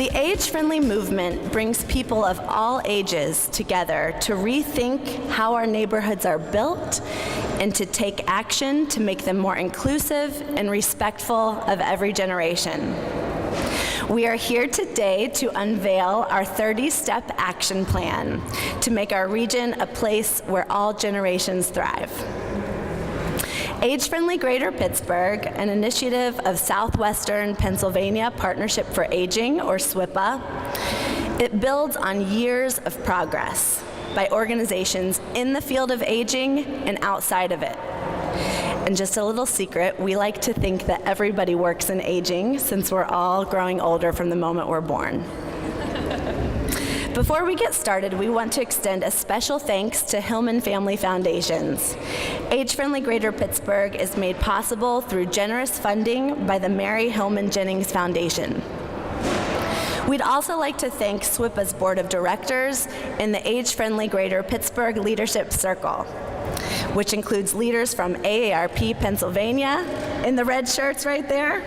The age-friendly movement brings people of all ages together to rethink how our neighborhoods are built and to take action to make them more inclusive and respectful of every generation. We are here today to unveil our 30-step action plan to make our region a place where all generations thrive. Age-Friendly Greater Pittsburgh, an initiative of Southwestern Pennsylvania Partnership for Aging, or SWPA, it builds on years of progress by organizations in the field of aging and outside of it. And just a little secret, we like to think that everybody works in aging since we're all growing older from the moment we're born. Before we get started, we want to extend a special thanks to Hillman Family Foundations. Age-Friendly Greater Pittsburgh is made possible through generous funding by the Mary Hillman Jennings Foundation. We'd also like to thank SWPA's Board of Directors and the Age-Friendly Greater Pittsburgh Leadership Circle, which includes leaders from AARP Pennsylvania, in the red shirts right there,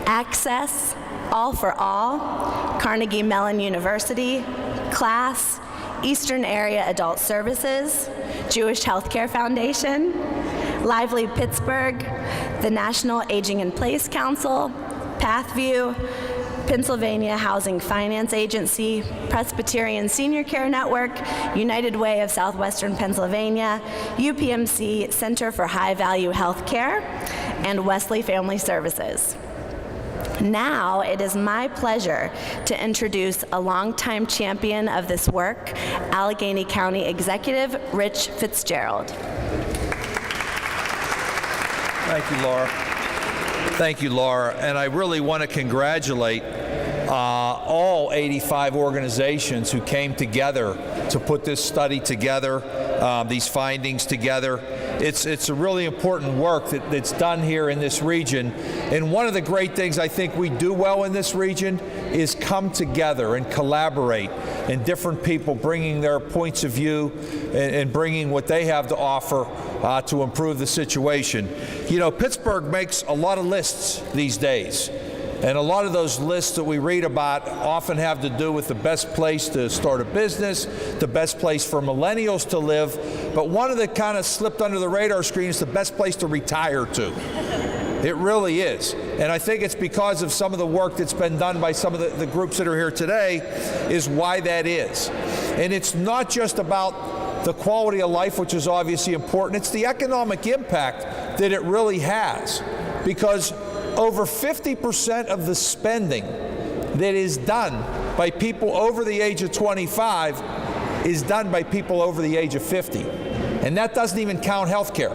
Access, All for All, Carnegie Mellon University, CLASS, Eastern Area Adult Services, Jewish Healthcare Foundation, Lively Pittsburgh, the National Aging in Place Council, Pathview, Pennsylvania Housing Finance Agency, Presbyterian Senior Care Network, United Way of Southwestern Pennsylvania, UPMC Center for High Value Health Care, and Wesley Family Services. Now it is my pleasure to introduce a longtime champion of this work, Allegheny County Executive Rich Fitzgerald. Thank you, Laura. Thank you, Laura. And I really want to congratulate all 85 organizations who came together to put this study together, these findings together. It's a really important work that's done here in this region. And one of the great things I think we do well in this region is come together and collaborate, and different people bringing their points of view and bringing what they have to offer to improve the situation. You know, Pittsburgh makes a lot of lists these days. And a lot of those lists that we read about often have to do with the best place to start a business, the best place for millennials to live. But one of the kind of slipped under the radar screen is the best place to retire to. It really is. And I think it's because of some of the work that's been done by some of the groups that are here today is why that is. And it's not just about the quality of life, which is obviously important. It's the economic impact that it really has. Because over 50% of the spending that is done by people over the age of 25 is done by people over the age of 50. And that doesn't even count health care.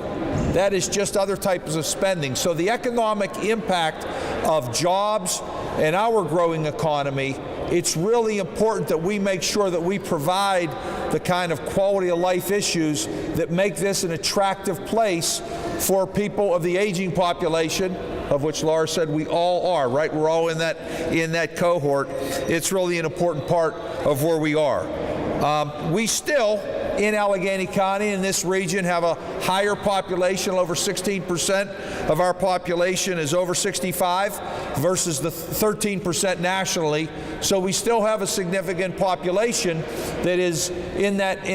That is just other types of spending. So the economic impact of jobs and our growing economy, it's really important that we make sure that we provide the kind of quality of life issues that make this an attractive place for people of the aging population, of which Laura said we all are, right? We're all in that cohort. It's really an important part of where we are. We still, in Allegheny County, in this region, have a higher population. Over 16% of our population is over 65 versus the 13% nationally. So we still have a significant population that is in that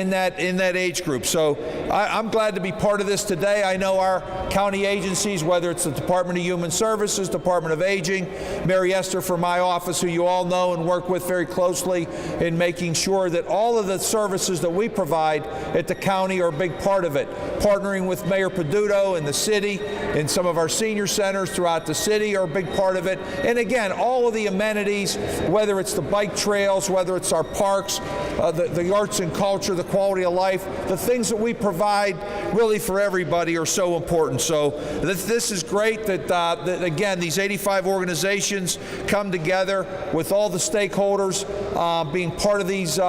age group. So I'm glad to be part of this today. I know our county agencies, whether it's the Department of Human Services, Department of Aging, Mary Esther from my office, who you all know and work with very closely in making sure that all of the services that we provide at the county are a big part of it. Partnering with Mayor Peduto and the city and some of our senior centers throughout the city are a big part of it. And again, all of the amenities, whether it's the bike trails, whether it's our parks, the arts and culture, the quality of life, the things that we provide really for everybody are so important. So this is great that again, these 85 organizations come together with all the stakeholders being part of these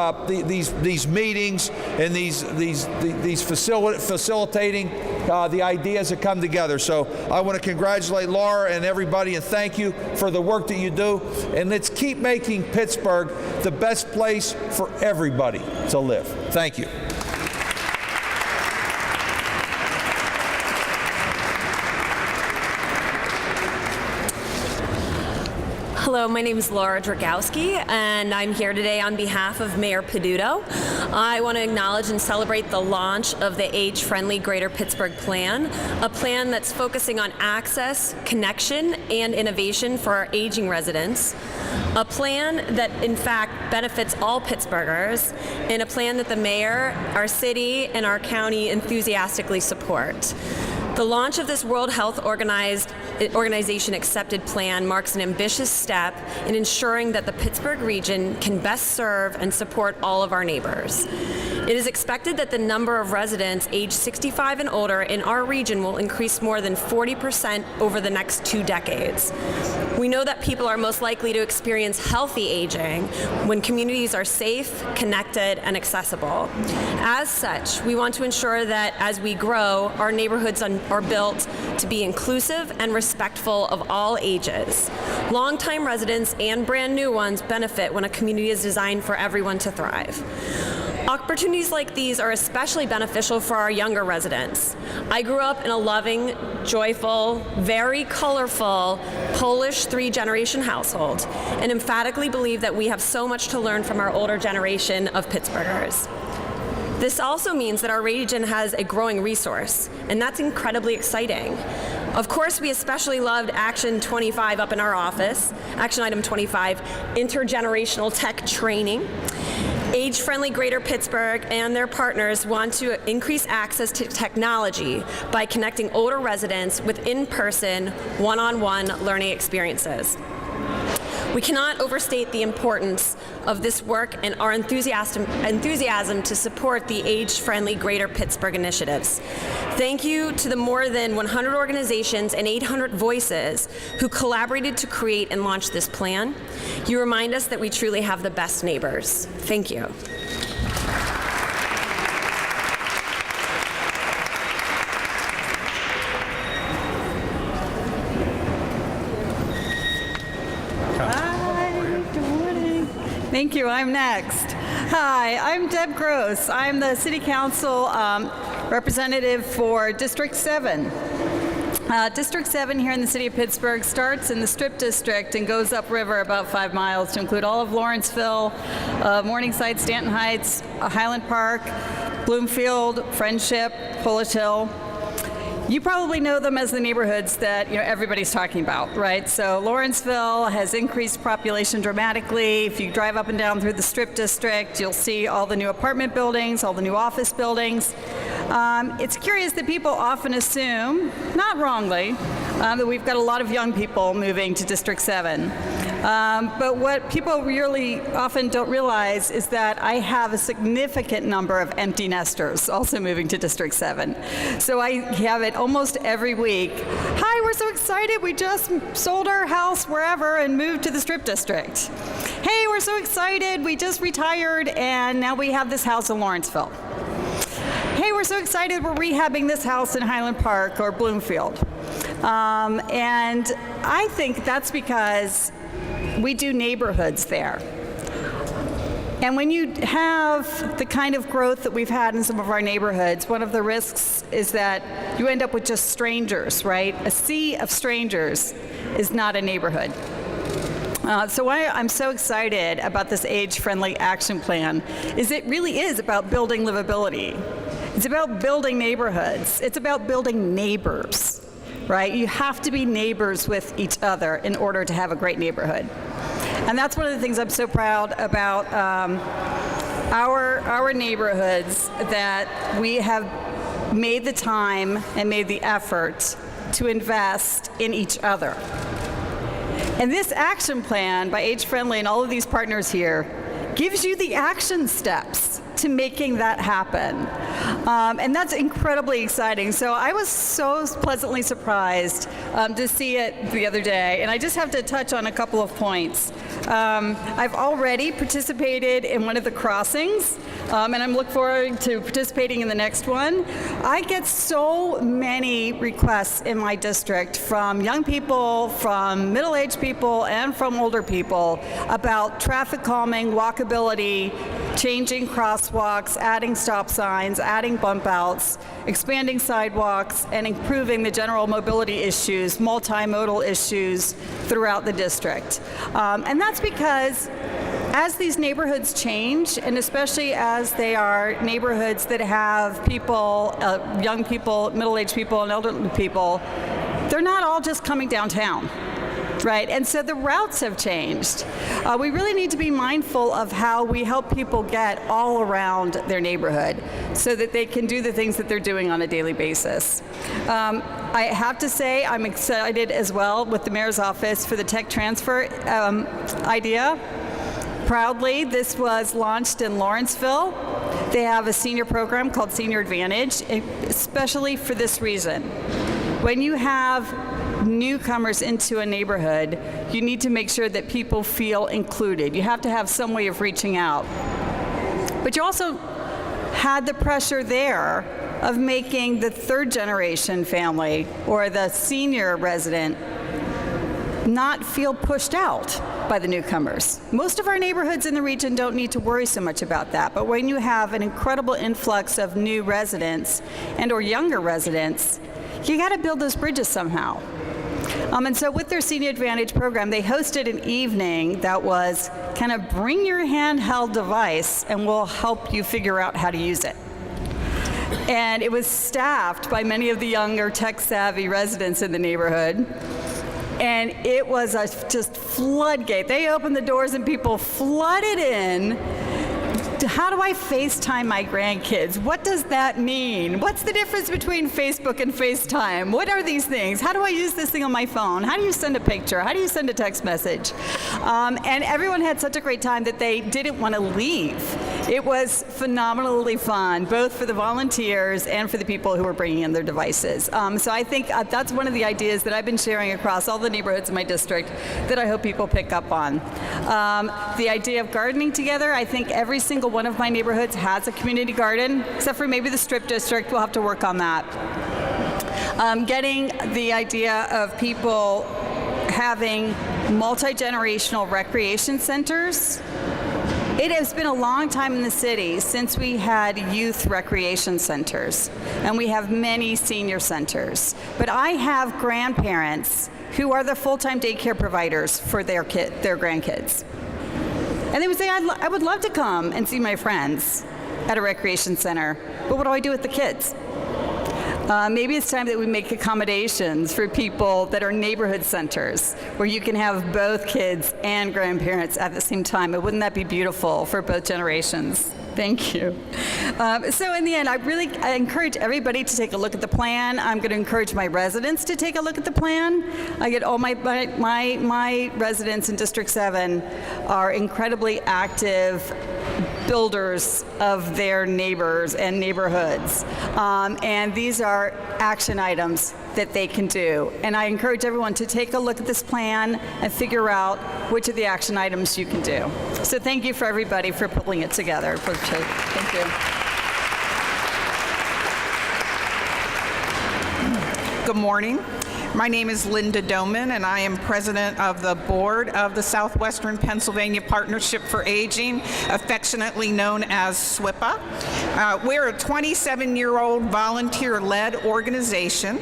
meetings and these facilitating the ideas that come together. So I want to congratulate Laura and everybody and thank you for the work that you do. And let's keep making Pittsburgh the best place for everybody to live. Thank you. Hello, my name is Laura Kowski, and I'm here today on behalf of Mayor Peduto. I want to acknowledge and celebrate the launch of the Age-Friendly Greater Pittsburgh Plan, a plan that's focusing on access, connection, and innovation for our aging residents. A plan that, in fact, benefits all Pittsburghers, and a plan that the mayor, our city, and our county enthusiastically support. The launch of this World Health Organization accepted plan marks an ambitious step in ensuring that the Pittsburgh region can best serve and support all of our neighbors. It is expected that the number of residents aged 65 and older in our region will increase more than 40% over the next 2 decades. We know that people are most likely to experience healthy aging when communities are safe, connected, and accessible. As such, we want to ensure that as we grow, our neighborhoods are built to be inclusive and respectful of all ages. Longtime residents and brand new ones benefit when a community is designed for everyone to thrive. Opportunities like these are especially beneficial for our younger residents. I grew up in a loving, joyful, very colorful Polish 3-generation household and emphatically believe that we have so much to learn from our older generation of Pittsburghers. This also means that our region has a growing resource, and that's incredibly exciting. Of course, we especially loved Action 25 up in our office, Action Item 25, intergenerational tech training. Age-Friendly Greater Pittsburgh and their partners want to increase access to technology by connecting older residents with in-person, one-on-one learning experiences. We cannot overstate the importance of this work and our enthusiasm to support the Age-Friendly Greater Pittsburgh initiatives. Thank you to the more than 100 organizations and 800 voices who collaborated to create and launch this plan. You remind us that we truly have the best neighbors. Thank you. Thank you. I'm next. Hi, I'm Deb Gross. I'm the City Council representative for District 7. District 7 here in the city of Pittsburgh starts in the Strip District and goes upriver about 5 miles to include all of Lawrenceville, Morningside, Stanton Heights, Highland Park, Bloomfield, Friendship, Polish Hill. You probably know them as the neighborhoods that everybody's talking about, right? So Lawrenceville has increased population dramatically. If you drive up and down through the Strip District, you'll see all the new apartment buildings, all the new office buildings. It's curious that people often assume, not wrongly, that we've got a lot of young people moving to District 7. But what people really often don't realize is that I have a significant number of empty nesters also moving to District 7. So I have it almost every week. Hi, we're so excited. We just sold our house wherever and moved to the Strip District. Hey, we're so excited. We just retired and now we have this house in Lawrenceville. Hey, we're so excited. We're rehabbing this house in Highland Park or Bloomfield. And I think that's because we do neighborhoods there. And when you have the kind of growth that we've had in some of our neighborhoods, one of the risks is that you end up with just strangers, right? A sea of strangers is not a neighborhood. So why I'm so excited about this age-friendly action plan is it really is about building livability. It's about building neighborhoods. It's about building neighbors, right? You have to be neighbors with each other in order to have a great neighborhood. And that's one of the things I'm so proud about our neighborhoods, that we have made the time and made the effort to invest in each other. And this action plan by Age Friendly and all of these partners here gives you the action steps to making that happen. And that's incredibly exciting. So I was so pleasantly surprised to see it the other day. And I just have to touch on a couple of points. I've already participated in one of the crossings, and I'm looking forward to participating in the next one. I get so many requests in my district from young people, from middle-aged people, and from older people about traffic calming, walkability, changing crosswalks, adding stop signs, adding bump outs, expanding sidewalks, and improving the general mobility issues, multimodal issues throughout the district. And that's because as these neighborhoods change, and especially as they are neighborhoods that have people, young people, middle-aged people, and elderly people, they're not all just coming downtown. Right, and so the routes have changed. We really need to be mindful of how we help people get all around their neighborhood so that they can do the things that they're doing on a daily basis. I have to say I'm excited as well with the mayor's office for the tech transfer idea. Proudly, this was launched in Lawrenceville. They have a senior program called Senior Advantage, especially for this reason. When you have newcomers into a neighborhood, you need to make sure that people feel included. You have to have some way of reaching out. But you also had the pressure there of making the third generation family or the senior resident not feel pushed out by the newcomers. Most of our neighborhoods in the region don't need to worry so much about that, but when you have an incredible influx of new residents and or younger residents, you got to build those bridges somehow. And so with their Senior Advantage program, they hosted an evening that was kind of bring your handheld device and we'll help you figure out how to use it. And it was staffed by many of the younger tech-savvy residents in the neighborhood. And it was a just floodgate. They opened the doors and people flooded in. How do I FaceTime my grandkids? What does that mean? What's the difference between Facebook and FaceTime? What are these things? How do I use this thing on my phone? How do you send a picture? How do you send a text message? And everyone had such a great time that they didn't want to leave. It was phenomenally fun, both for the volunteers and for the people who were bringing in their devices. So I think that's one of the ideas that I've been sharing across all the neighborhoods in my district that I hope people pick up on. The idea of gardening together, I think every single one of my neighborhoods has a community garden, except for maybe the Strip District. We'll have to work on that. Getting the idea of people having multi-generational recreation centers. It has been a long time in the city since we had youth recreation centers, and we have many senior centers. But I have grandparents who are the full-time daycare providers for their grandkids. And they would say, I would love to come and see my friends at a recreation center, but what do I do with the kids? Maybe it's time that we make accommodations for people that are neighborhood centers, where you can have both kids and grandparents at the same time. And wouldn't that be beautiful for both generations? Thank you. So in the end, I encourage everybody to take a look at the plan. I'm going to encourage my residents to take a look at the plan. I get all my residents in District 7 are incredibly active builders of their neighbors and neighborhoods. And these are action items that they can do. And I encourage everyone to take a look at this plan and figure out which of the action items you can do. So thank you for everybody for pulling it together. Thank you. Good morning. My name is Linda Dolman, and I am president of the board of the Southwestern Pennsylvania Partnership for Aging, affectionately known as SWPA. We're a 27-year-old volunteer-led organization.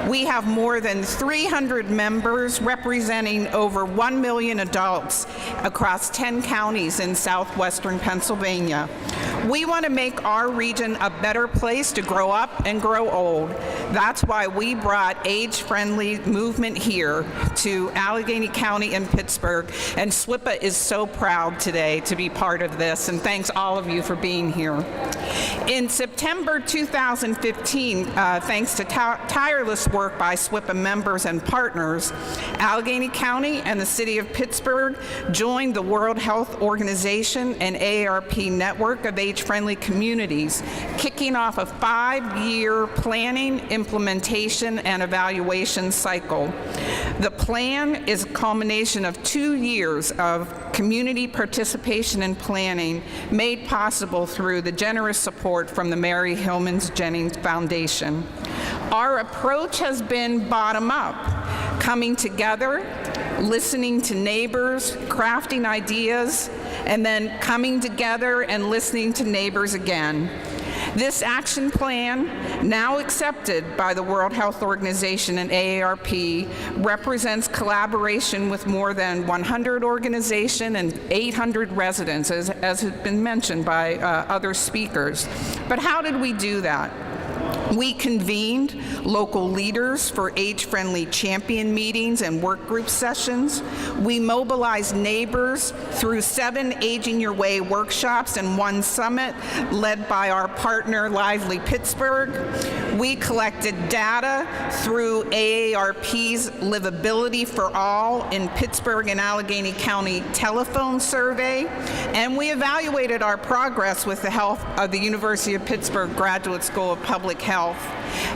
We have more than 300 members representing over 1 million adults across 10 counties in southwestern Pennsylvania. We want to make our region a better place to grow up and grow old. That's why we brought age-friendly movement here to Allegheny County and Pittsburgh, and SWPA is so proud today to be part of this, and thanks all of you for being here. In September 2015, thanks to tireless work by SWPA members and partners, Allegheny County and the City of Pittsburgh joined the World Health Organization and AARP network of age-friendly communities, kicking off a 5-year planning, implementation, and evaluation cycle. The plan is a culmination of 2 years of community participation and planning made possible through the generous support from the Mary Hillmans Jennings Foundation. Our approach has been bottom-up, coming together, listening to neighbors, crafting ideas, and then coming together and listening to neighbors again. This action plan, now accepted by the World Health Organization and AARP, represents collaboration with more than 100 organizations and 800 residents, as has been mentioned by other speakers. But how did we do that? We convened local leaders for age-friendly champion meetings and work group sessions. We mobilized neighbors through 7 Aging Your Way workshops and 1 summit led by our partner, Lively Pittsburgh. We collected data through AARP's Livability for All in Pittsburgh and Allegheny County telephone survey, and we evaluated our progress with the help of the University of Pittsburgh Graduate School of Public Health.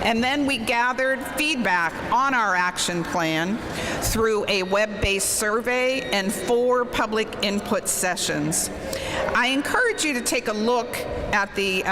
And then we gathered feedback on our action plan through a web-based survey and 4 public input sessions. I encourage you to take a look at the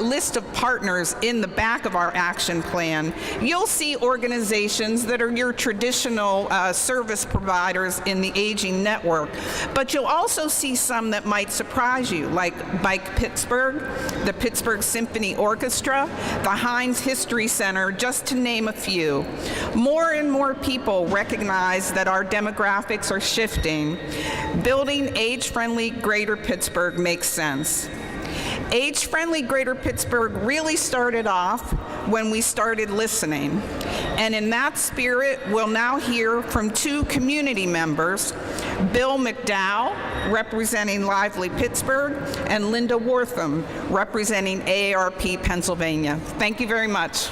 list of partners in the back of our action plan. You'll see organizations that are your traditional service providers in the aging network, but you'll also see some that might surprise you, like Bike Pittsburgh, the Pittsburgh Symphony Orchestra, the Heinz History Center, just to name a few. More and more people recognize that our demographics are shifting. Building age-friendly Greater Pittsburgh makes sense. Age-friendly Greater Pittsburgh really started off when we started listening. And in that spirit, we'll now hear from 2 community members, Bill McDow, representing Lively Pittsburgh, and Linda Wortham, representing AARP Pennsylvania. Thank you very much.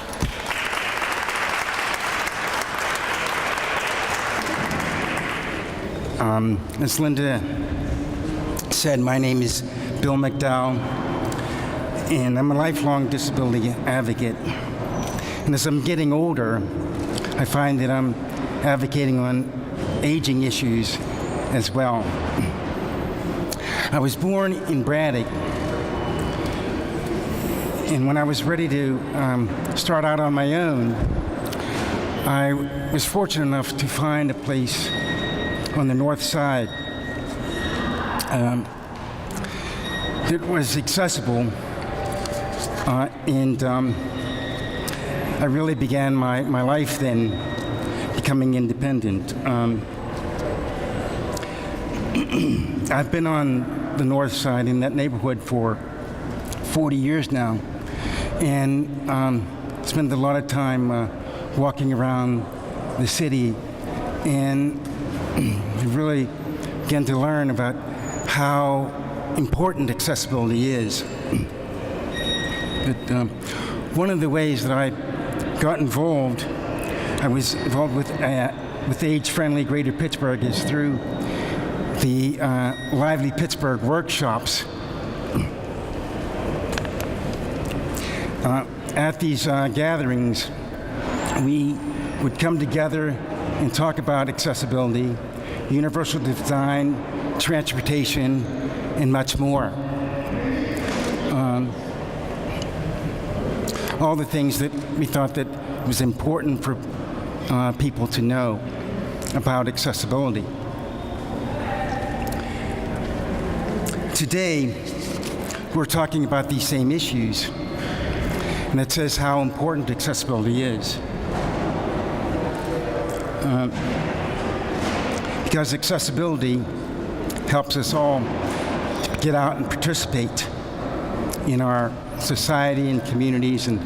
As Linda said, my name is Bill McDow, and I'm a lifelong disability advocate. And as I'm getting older, I find that I'm advocating on aging issues as well. I was born in Braddock, and when I was ready to start out on my own, I was fortunate enough to find a place on the north side that was accessible, and I really began my life then becoming independent. I've been on the north side in that neighborhood for 40 years now, and spent a lot of time walking around the city, and really began to learn about how important accessibility is. But one of the ways that I got involved, I was involved with Age-Friendly Greater Pittsburgh, is through the Lively Pittsburgh workshops. At these gatherings, we would come together and talk about accessibility, universal design, transportation, and much more. All the things that we thought that was important for people to know about accessibility. Today, we're talking about these same issues, and it says how important accessibility is. Because accessibility helps us all get out and participate in our society and communities and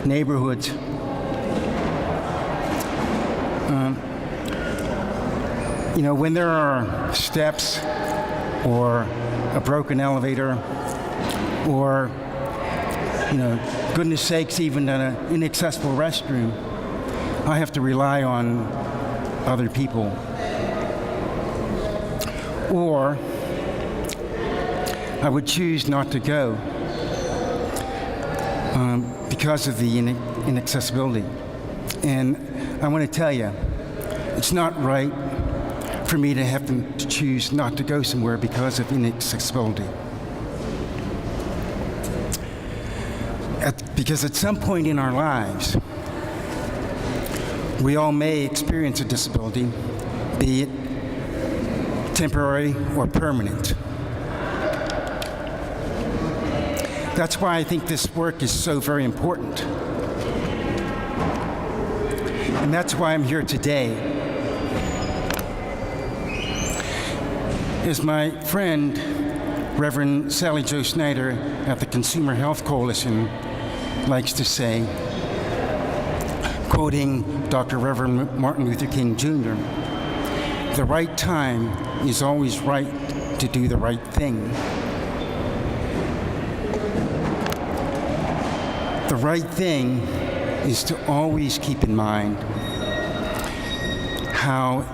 neighborhoods. When there are steps or a broken elevator or, goodness sakes, even an inaccessible restroom, I have to rely on other people. Or I would choose not to go because of the inaccessibility. And I want to tell you, it's not right for me to have to choose not to go somewhere because of inaccessibility. Because at some point in our lives, we all may experience a disability, be it temporary or permanent. That's why I think this work is so very important. And that's why I'm here today. As my friend, Reverend Sally Jo Snyder at the Consumer Health Coalition likes to say, quoting Dr. Reverend Martin Luther King Jr., "The right time is always right to do the right thing." The right thing is to always keep in mind how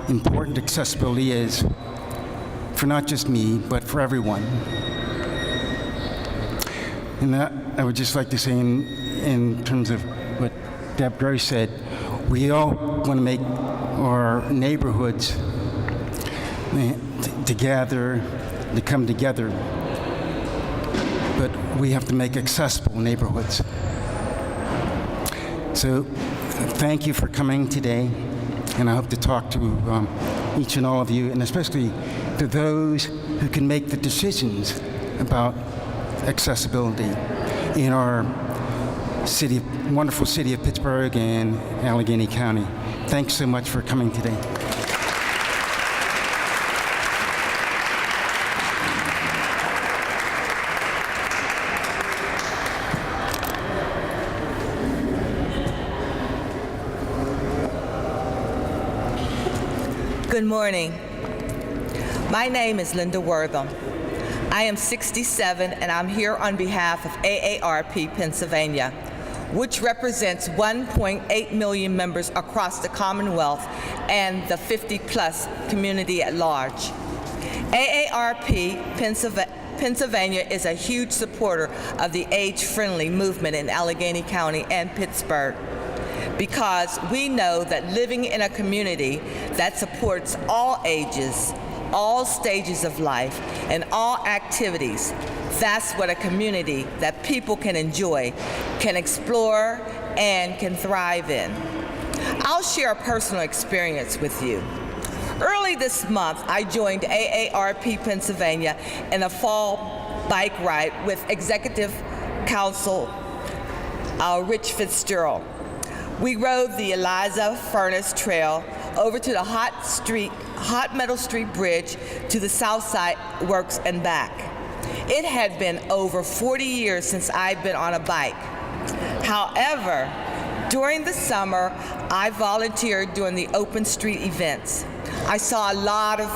important accessibility is for not just me, but for everyone. And that, I would just like to say in terms of what Deb Gross said, we all want to make our neighborhoods to come together, but we have to make accessible neighborhoods. So thank you for coming today, and I hope to talk to each and all of you, and especially to those who can make the decisions about accessibility in our city, wonderful city of Pittsburgh and Allegheny County. Thanks so much for coming today. Good morning. My name is Linda Wortham. I am 67 and I'm here on behalf of AARP Pennsylvania, which represents 1.8 million members across the Commonwealth and the 50-plus community at large. AARP Pennsylvania is a huge supporter of the age-friendly movement in Allegheny County and Pittsburgh, because we know that living in a community that supports all ages, all stages of life, and all activities, that's what a community that people can enjoy, can explore, and can thrive in. I'll share a personal experience with you. Early this month, I joined AARP Pennsylvania in a fall bike ride with Executive Council Rich Fitzgerald. We rode the Eliza Furnace Trail over to the Hot Meadow Street Bridge to the South Side Works and back. It had been over 40 years since I'd been on a bike. However, during the summer, I volunteered during the open street events. I saw a lot of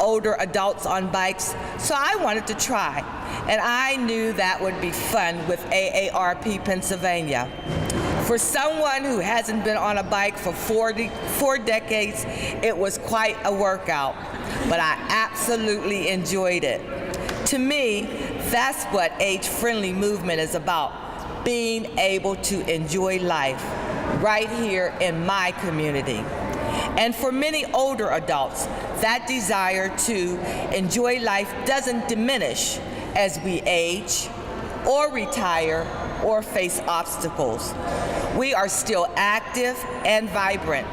older adults on bikes, so I wanted to try. And I knew that would be fun with AARP Pennsylvania. For someone who hasn't been on a bike for 4 decades, it was quite a workout, but I absolutely enjoyed it. To me, that's what age-friendly movement is about, being able to enjoy life right here in my community. And for many older adults, that desire to enjoy life doesn't diminish as we age or retire or face obstacles. We are still active and vibrant,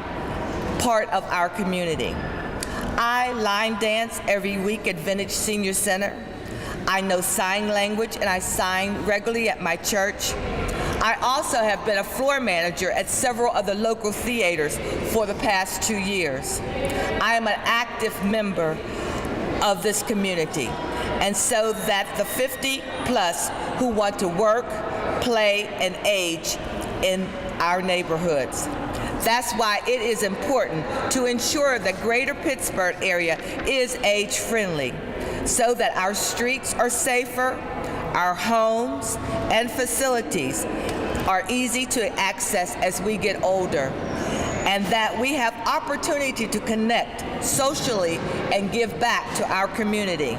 part of our community. I line dance every week at Vintage Senior Center. I know sign language and I sign regularly at my church. I also have been a floor manager at several of the local theaters for the past 2 years. I am an active member of this community, and so that the 50-plus who want to work, play, and age in our neighborhoods. That's why it is important to ensure the greater Pittsburgh area is age-friendly, so that our streets are safer, our homes and facilities are easy to access as we get older, and that we have opportunity to connect socially and give back to our community.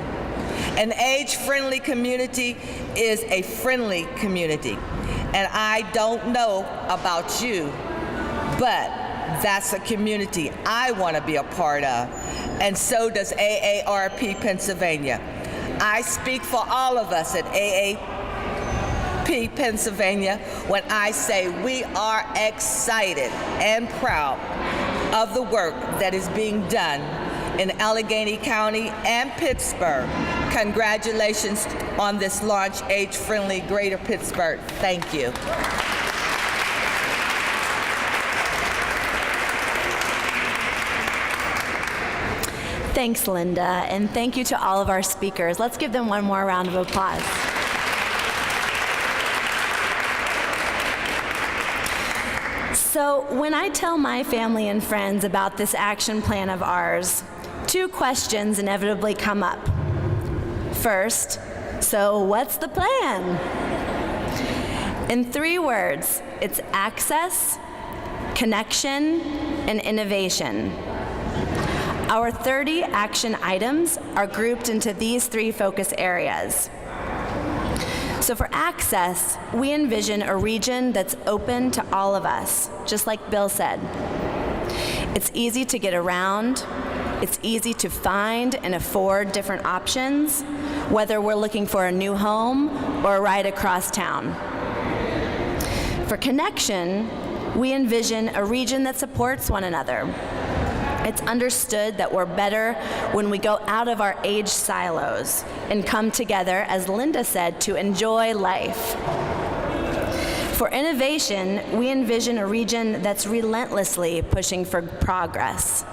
An age-friendly community is a friendly community. And I don't know about you, but that's a community I want to be a part of. And so does AARP Pennsylvania. I speak for all of us at AARP Pennsylvania when I say we are excited and proud of the work that is being done in Allegheny County and Pittsburgh. Congratulations on this launch, Age-Friendly Greater Pittsburgh. Thank you. Thanks, Linda, and thank you to all of our speakers. Let's give them one more round of applause. So when I tell my family and friends about this action plan of ours, two questions inevitably come up. First, so what's the plan? In 3 words, it's access, connection, and innovation. Our 30 action items are grouped into these 3 focus areas. So for access, we envision a region that's open to all of us, just like Bill said. It's easy to get around, it's easy to find and afford different options, whether we're looking for a new home or a ride across town. For connection, we envision a region that supports one another. It's understood that we're better when we go out of our age silos and come together, as Linda said, to enjoy life. For innovation, we envision a region that's relentlessly pushing for progress.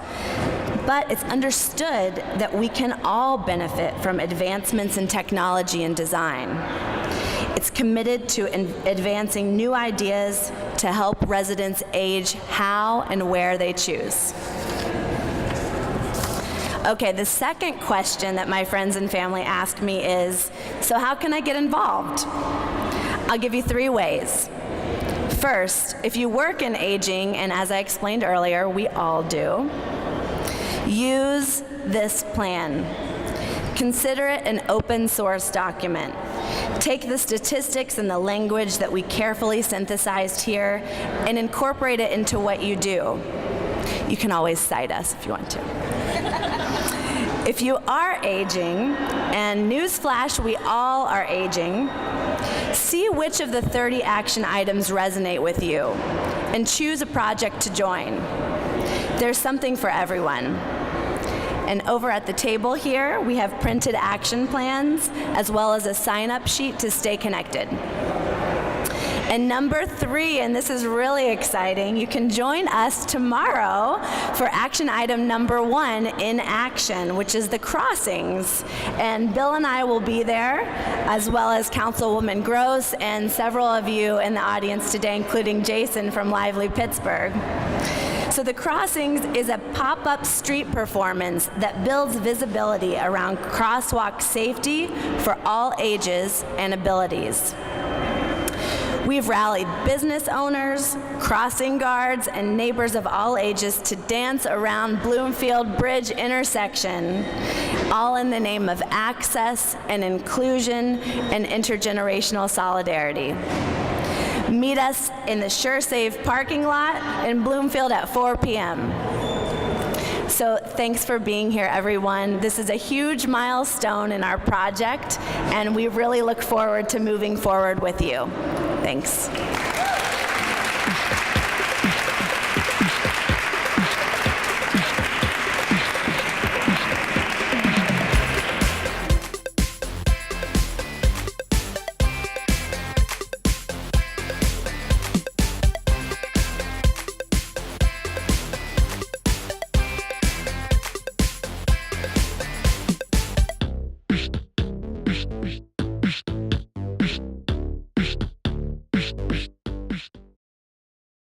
But it's understood that we can all benefit from advancements in technology and design. It's committed to advancing new ideas to help residents age how and where they choose. Okay, the second question that my friends and family ask me is, so how can I get involved? I'll give you 3 ways. First, if you work in aging, and as I explained earlier, we all do, use this plan. Consider it an open source document. Take the statistics and the language that we carefully synthesized here and incorporate it into what you do. You can always cite us if you want to. If you are aging, and newsflash, we all are aging, see which of the 30 action items resonate with you and choose a project to join. There's something for everyone. And over at the table here, we have printed action plans as well as a sign-up sheet to stay connected. And number 3, and this is really exciting, you can join us tomorrow for action item number 1 in action, which is the crossings. And Bill and I will be there, as well as Councilwoman Gross and several of you in the audience today, including Jason from Lively Pittsburgh. So the Crossings is a pop-up street performance that builds visibility around crosswalk safety for all ages and abilities. We've rallied business owners, crossing guards, and neighbors of all ages to dance around Bloomfield Bridge intersection, all in the name of access and inclusion and intergenerational solidarity. Meet us in the SureSave parking lot in Bloomfield at 4 p.m. So thanks for being here, everyone. This is a huge milestone in our project, and we really look forward to moving forward with you. Thanks.